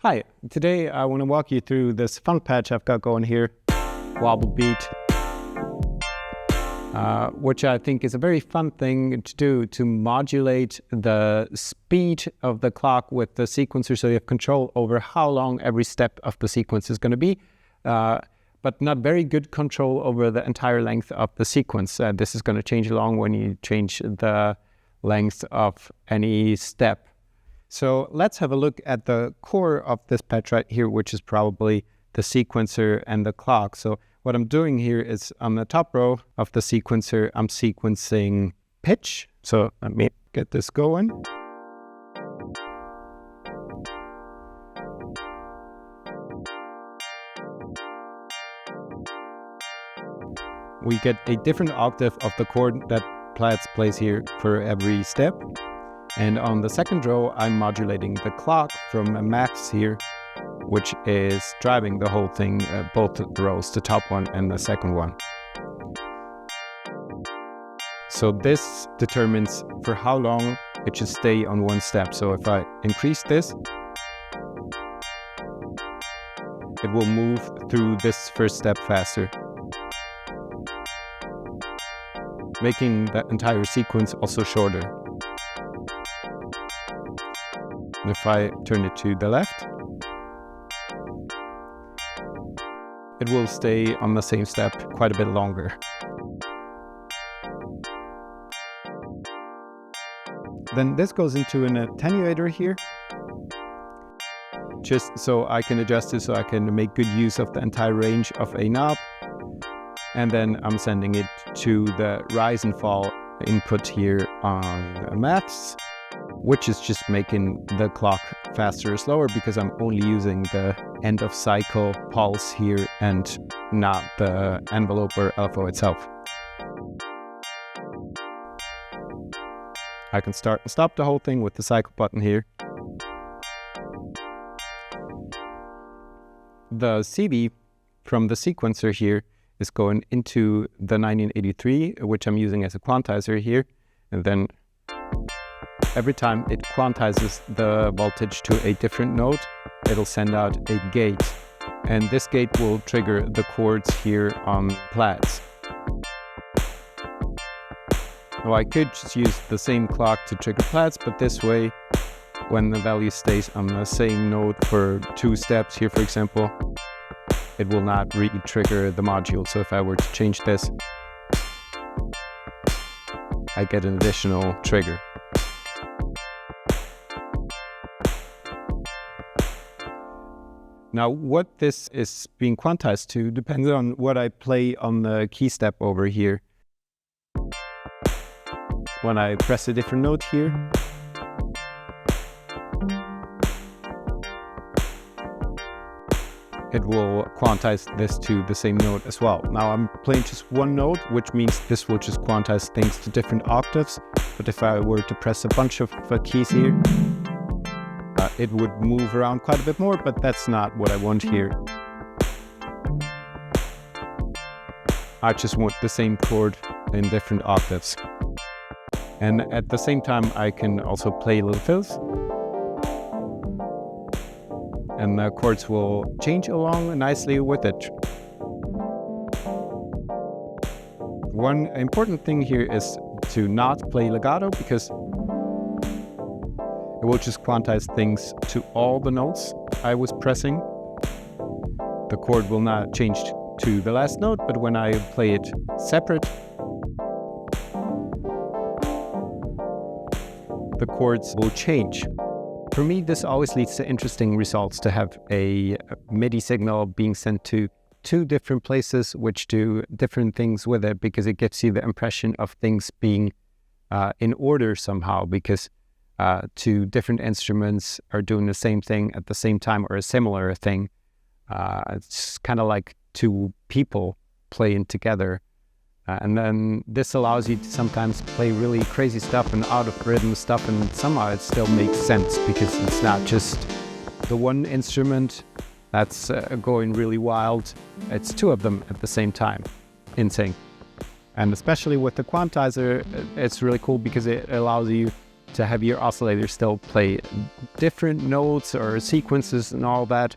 Hi, today I want to walk you through this fun patch I've got going here, Wobblebeat, which I think is a very fun thing to do to modulate the speed of the clock with the sequencer so you have control over how long every step of the sequence is going to be, but not very good control over the entire length of the sequence. This is going to change along when you change the length of any step. So let's have a look at the core of this patch right here, which is probably the sequencer and the clock. So what I'm doing here is on the top row of the sequencer, I'm sequencing pitch. So let me get this going. We get a different octave of the chord that Plaits plays here for every step. And on the second row, I'm modulating the clock from a maths here, which is driving the whole thing, both rows, the top one and the second one. So this determines for how long it should stay on one step. So if I increase this, it will move through this first step faster, making the entire sequence also shorter. If I turn it to the left, it will stay on the same step quite a bit longer. Then this goes into an attenuator here, just so I can adjust it so I can make good use of the entire range of a knob. And then I'm sending it to the rise and fall input here on maths, which is just making the clock faster or slower because I'm only using the end of cycle pulse here and not the envelope or LFO itself. I can start and stop the whole thing with the cycle button here. The CV from the sequencer here is going into the 1983, which I'm using as a quantizer here, and then every time it quantizes the voltage to a different note, it'll send out a gate. And this gate will trigger the chords here on Plaits. Now I could just use the same clock to trigger Plaits, but this way, when the value stays on the same note for 2 steps here, for example, it will not re-trigger the module. So if I were to change this, I get an additional trigger. Now, what this is being quantized to depends on what I play on the key step over here. When I press a different note here, it will quantize this to the same note as well. Now I'm playing just one note, which means this will just quantize things to different octaves. But if I were to press a bunch of keys here, it would move around quite a bit more, but that's not what I want here. I just want the same chord in different octaves. And at the same time, I can also play little fills. And the chords will change along nicely with it. One important thing here is to not play legato, because it will just quantize things to all the notes I was pressing. The chord will not change to the last note, but when I play it separate, the chords will change. For me, this always leads to interesting results to have a MIDI signal being sent to 2 different places which do different things with it, because it gives you the impression of things being in order somehow, because 2 different instruments are doing the same thing at the same time, or a similar thing. It's kind of like 2 people playing together. And then this allows you to sometimes play really crazy stuff and out of rhythm stuff, and somehow it still makes sense because it's not just the one instrument that's going really wild. It's 2 of them at the same time in sync. And especially with the quantizer, it's really cool because it allows you to have your oscillator still play different notes or sequences and all that,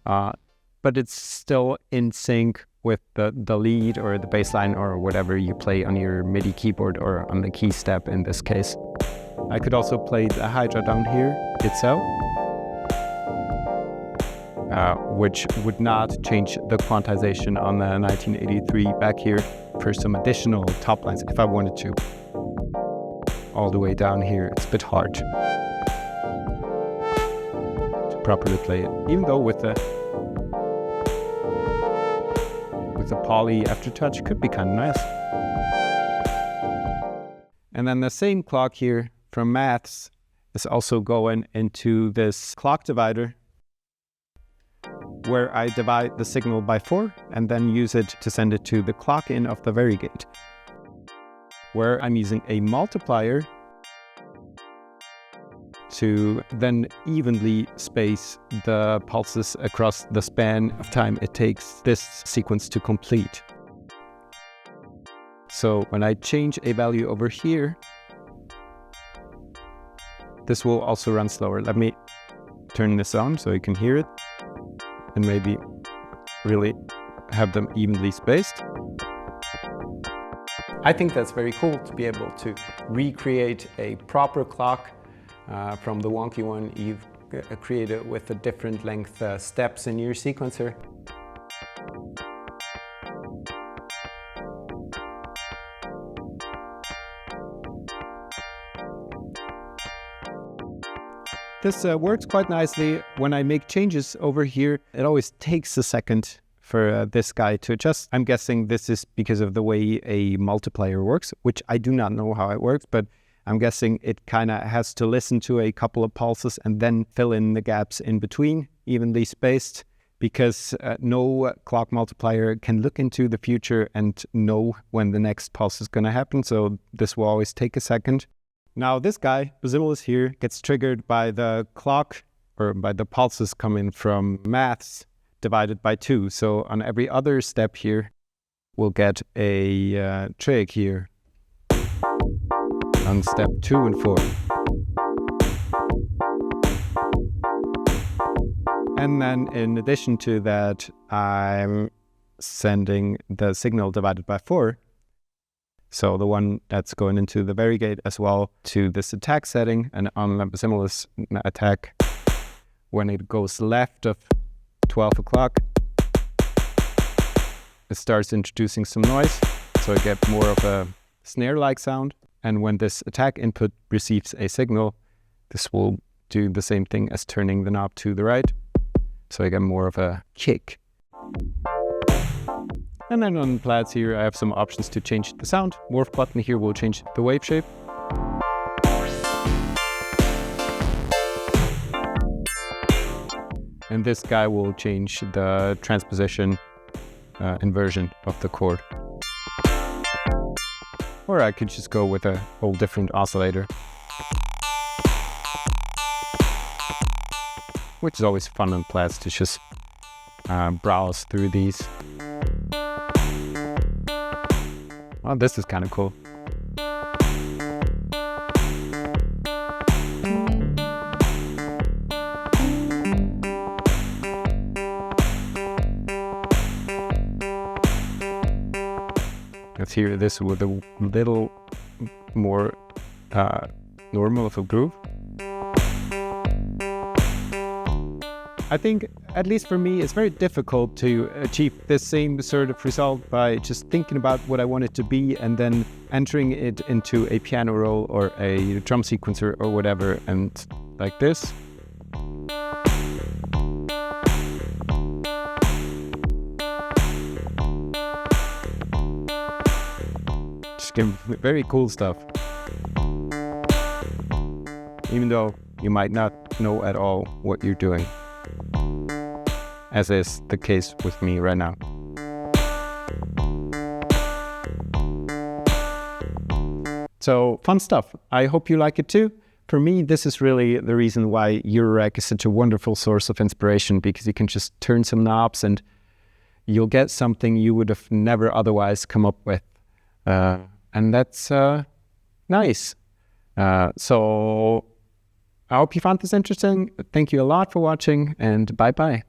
but it's still in sync with the lead or the bass line or whatever you play on your MIDI keyboard or on the key step in this case. I could also play the Hydra down here itself, which would not change the quantization on the 1983 back here for some additional top lines if I wanted to. All the way down here, it's a bit hard to properly play it, even though with the poly aftertouch could be kind of nice. And then the same clock here from Maths is also going into this clock divider, where I divide the signal by 4 and then use it to send it to the clock in of the varigate, where I'm using a multiplier to then evenly space the pulses across the span of time it takes this sequence to complete. So when I change a value over here, this will also run slower. Let me turn this on so you can hear it and maybe really have them evenly spaced. I think that's very cool to be able to recreate a proper clock from the wonky one you've created with the different length steps in your sequencer. This works quite nicely. When I make changes over here, it always takes a second for this guy to adjust. I'm guessing this is because of the way a multiplier works, which I do not know how it works, but I'm guessing it kind of has to listen to a couple of pulses and then fill in the gaps in between, evenly spaced, because no clock multiplier can look into the future and know when the next pulse is going to happen. So this will always take a second. Now this guy, Basimilus here, gets triggered by the clock or by the pulses coming from Maths divided by 2. So on every other step here, we'll get a trig here on step 2 and 4. And then in addition to that, I'm sending the signal divided by 4. So the one that's going into the varigate as well to this attack setting, and on the Basimilus attack, when it goes left of 12 o'clock, it starts introducing some noise, so I get more of a snare-like sound. And when this attack input receives a signal, this will do the same thing as turning the knob to the right, so I get more of a kick. And then on the plaits here, I have some options to change the sound. Morph button here will change the wave shape. And this guy will change the transposition inversion of the chord. Or I could just go with a whole different oscillator, which is always fun on plaits to just browse through these. Well, this is kind of cool. Let's hear this with a little more normal of a groove. I think, at least for me, it's very difficult to achieve the same sort of result by just thinking about what I want it to be and then entering it into a piano roll or a drum sequencer or whatever, and like this. Just get very cool stuff. Even though you might not know at all what you're doing, as is the case with me right now. So fun stuff. I hope you like it too. For me, this is really the reason why Eurorack is such a wonderful source of inspiration, because you can just turn some knobs and you'll get something you would have never otherwise come up with. And that's nice. So I hope you found this interesting. Thank you a lot for watching, and bye-bye.